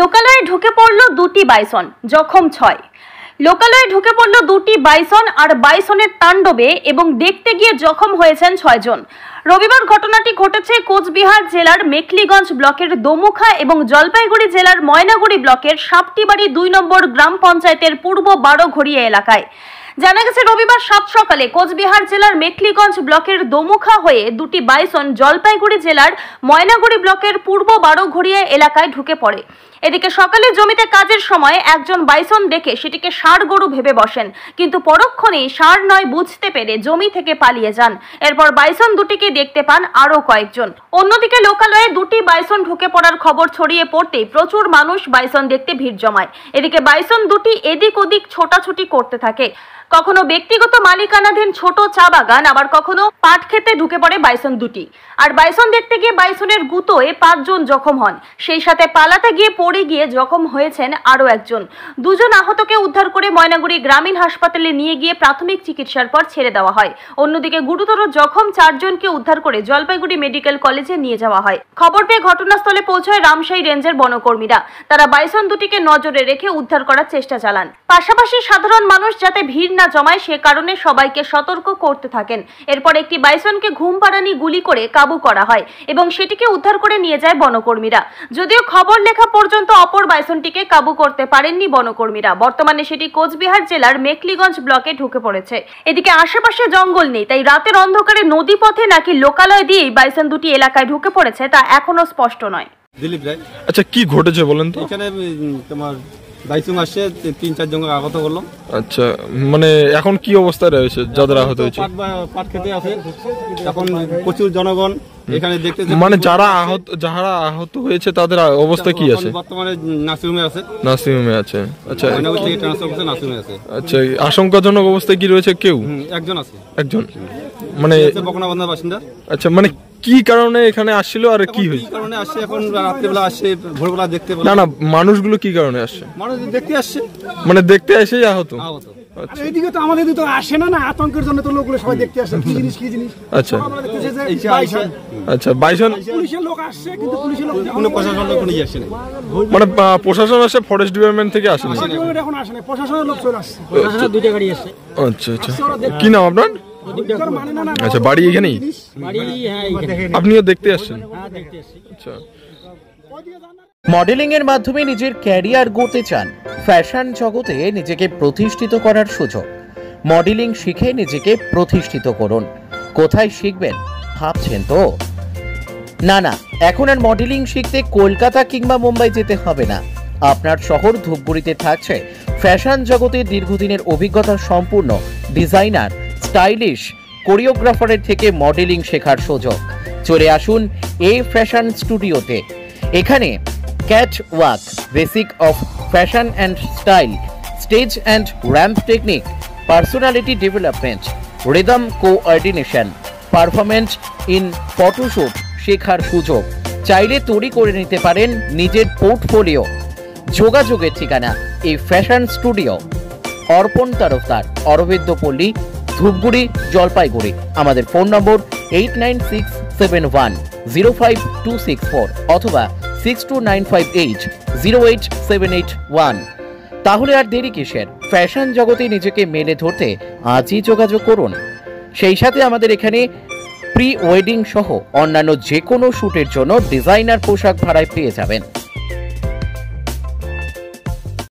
লোকালয়ে ঢুকে পড়ল দুটি বাইসন, জখম 6। লোকালয়ে ঢুকে পড়ল দুটি বাইসন আর বাইসনের তাণ্ডবে এবং দেখতে গিয়ে জখম হয়েছেন 6 জন। রবিবার ঘটনাটি ঘটেছে কোচবিহার জেলার মেখলিগঞ্জ ব্লকের দমুখা এবং জলপাইগুড়ি জেলার ময়নাগুড়ি ব্লকের সাপটিবাড়ি 2 নম্বর গ্রাম পঞ্চায়েতের পূর্ব বারোঘড়িয়া এলাকায়। জানা গেছে রবিবার সাত সকালে কোচবিহার জেলার মেখলিগঞ্জ ব্লকের দমুখা হয়ে দুটি বাইসন জলপাইগুড়ি জেলার ময়নাগুড়ি ব্লকের পূর্ব বারোঘড়িয়া এলাকায় ঢুকে পড়ে। এদিকে সকালে জমিতে কাজের সময় একজন বাইসন দেখে সেটিকে ষাঁড় গরু ভেবে বসেন, কিন্তু পরক্ষণেই ষাঁড় নয় বুঝতে পেরে জমি থেকে পালিয়ে যান। এরপর বাইসন দুটিকে দেখতে পান আরো কয়েকজন। অন্যদিকে লোকালয়ে দুটি বাইসন ঢুকে পড়ার খবর ছড়িয়ে পড়তেই প্রচুর মানুষ বাইসন দেখতে ভিড় জমায়। এদিকে বাইসন দুটি এদিক ওদিক ছোটাছুটি করতে থাকে। কখনো ব্যক্তিগত মালিকানাধীন ছোট চা বাগান, আবার কখনো পাট খেতে ঢুকে পড়ে বাইসন দুটি। আর বাইসন দেখতে গিয়ে বাইসনের গুঁতোয় 5 জন জখম হন। সেই সাথে পালাতে গিয়ে পড়ে গিয়ে জখম হয়েছেন আরো একজন। 2 জন আহতকে উদ্ধার করে ময়নাগুড়ি গ্রামীণ হাসপাতালে নিয়ে গিয়ে প্রাথমিক চিকিৎসার পর ছেড়ে দেওয়া হয়। অন্যদিকে গুরুতর জখম 4 জনকে উদ্ধার করে জলপাইগুড়ি মেডিকেল কলেজে নিয়ে যাওয়া হয়। খবর পেয়ে ঘটনাস্থলে পৌঁছায় রামশাহী রেঞ্জের বনকর্মীরা। তারা বাইসন দুটিকে নজরে রেখে উদ্ধার করার চেষ্টা চালান। পাশাপাশি সাধারণ মানুষ যাতে ভিড় না জমায় সে কারণে সবাইকে সতর্ক করতে থাকেন। এরপর একটি বাইসনকে ঘুম পাড়ানি গুলি করে কাবু করা হয় এবং সেটিকে উদ্ধার করে নিয়ে যায় বনকর্মীরা। যদিও খবর লেখা পর্যন্ত অপর বাইসনটিকে কাবু করতে পারেননি বনকর্মীরা। বর্তমানে সেটি কোচবিহার জেলার মেখলিগঞ্জ ব্লকে ঢুকে পড়েছে। এদিকে আশেপাশে জঙ্গল নেই, তাই রাতের অন্ধকারে নদী পথে নাকি লোকালয় দিয়েই বাইসন দুটি এলাকায় ঢুকে পড়েছে তা এখনো স্পষ্ট নয়। দিলীপ রায়। আচ্ছা, কি ঘটেছে বলেন তো? এখানে তোমার বাইসন আসছে, 3-4 জন আহত করলো। আচ্ছা, মানে এখন কি অবস্থায় রয়েছে যাদের আহত হয়েছে? পাট খেতে আছে, এখন প্রচুর জনগণ এখানে দেখতে। মানে যারা আহত হয়েছে তাদের অবস্থা কি আছে? বর্তমানে নার্সিংহোমে আছে। নার্সিংহোমে আছে। আচ্ছা, নার্সিংহোমে আছে। আচ্ছা, আশঙ্কাজনক অবস্থায় কি রয়েছে? কেউ একজন আছে। একজন মানে বকনাবান্ধার বাসিন্দা। আচ্ছা, মানে কি কারণে এখানে আসছিল আর কি হয়েছে? কি কারণে আসছে এখন রাত্রিবেলা আসছে, ভোরবেলা দেখতে পেলাম। না, মানুষগুলো কি কারণে আসছে? মানুষ দেখতে আসছে, মানে দেখতে এসেই আহত। আচ্ছা, এইদিকে তো আমাদের তো আসে না, আতঙ্কের জন্য তো লোকগুলো সবাই দেখতে আসে কি জিনিস। আচ্ছা আচ্ছা, বাইসন পুলিশের লোক আসছে, কিন্তু পুলিশের লোক কোনো প্রশাসন লোক নিয়ে আসে না। মানে প্রশাসন আসে, ফরেস্ট ডিপার্টমেন্ট থেকে আসে না? এখন আসে না, প্রশাসনের লোক চলে আসছে। প্রশাসনের 2টা গাড়ি আসছে। আচ্ছা আচ্ছা, কি নাম আপনার? আচ্ছা, বাড়ি এখানেই? আপনিও দেখতে আসছেন? আচ্ছা। মডেলিং এর মাধ্যমে নিজের ক্যারিয়ার গড়তে চান? ফ্যাশন জগতে নিজেকে প্রতিষ্ঠিত করার সুযোগ। মডেলিং শিখে নিজেকে প্রতিষ্ঠিত করুন। কোথায় শিখবেন ভাবছেন তো? না, এখন আর মডেলিং শিখতে কলকাতা কিংবা মুম্বাই যেতে হবে না। আপনার শহর ধূপগুড়িতে থাকছে ফ্যাশন জগতে দীর্ঘদিনের অভিজ্ঞতা সম্পূর্ণ ডিজাইনার, স্টাইলিশ কোরিওগ্রাফারের থেকে মডেলিং শেখার সুযোগ। চলে আসুন এই ফ্যাশন স্টুডিওতে। এখানে cat walk, basic of fashion and style, stage and ramp technique, personality development, rhythm coordination, performance in photoshoot শেখার সুযোগ। চাইলে তৈরি করে নিতে পারেন নিজের পোর্টফোলিও। যোগাযোগের ঠিকানা এই ফ্যাশন স্টুডিও, অর্পণ তরফদার, অরবিন্দ পল্লী, ধূপগুড়ি, জলপাইগুড়ি। আমাদের ফোন নম্বর 8967105264 অথবা 6295808781। তাহলে আর দেরি কিসের? ফ্যাশন জগতে নিজেকে মেলে ধরতে আজই যোগাযোগ করুন। সেই সাথে আমাদের এখানে প্রি ওয়েডিং সহ অন্যান্য যে কোনো শ্যুটের জন্য ডিজাইনার পোশাক ভাড়ায় পেয়ে যাবেন।